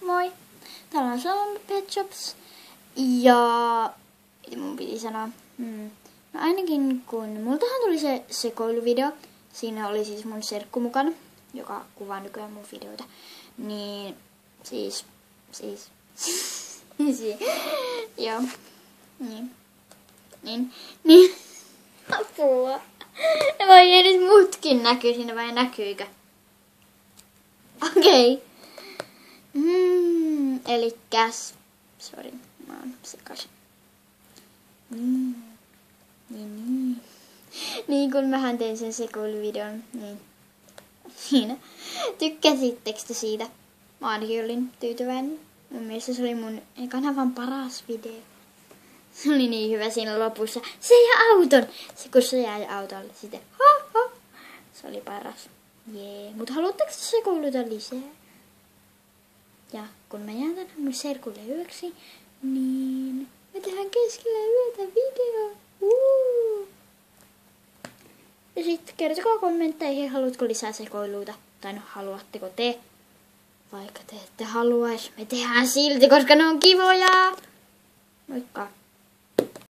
Moi! Täällä on Salon Pet Shops. Ja mun piti sanoa. No ainakin kun multahan tuli se sekoiluvideo. Siinä oli siis mun serkku mukana, joka kuvaa nykyään mun videoita. Niin siis joo. Niin. Apua. Vai edes mutkin näkyy siinä vai näkyykö? Okei. Elikkäs. Sori, mä oon sekaisin. Niin kun mähän tein sen sekoiluvideon, niin siinä. Tykkäsittekö te siitä? Mä ainakin olin tyytyväinen. Mun mielestä se oli mun kanavan paras video. Se oli niin hyvä siinä lopussa. Se jäi auton! Kun se jäi autolle sitten. Se oli paras. Jee. Mutta haluatteko sekoiluta lisää? Ja kun mä jään tänne mun serkulle yöksi, niin me tehdään keskellä yötä video. Ja sitten kertokaa kommentteihin, haluatko lisää sekoiluita. Tai no, haluatteko te? Vaikka te ette haluais, me tehdään silti, koska ne on kivoja. Moikka!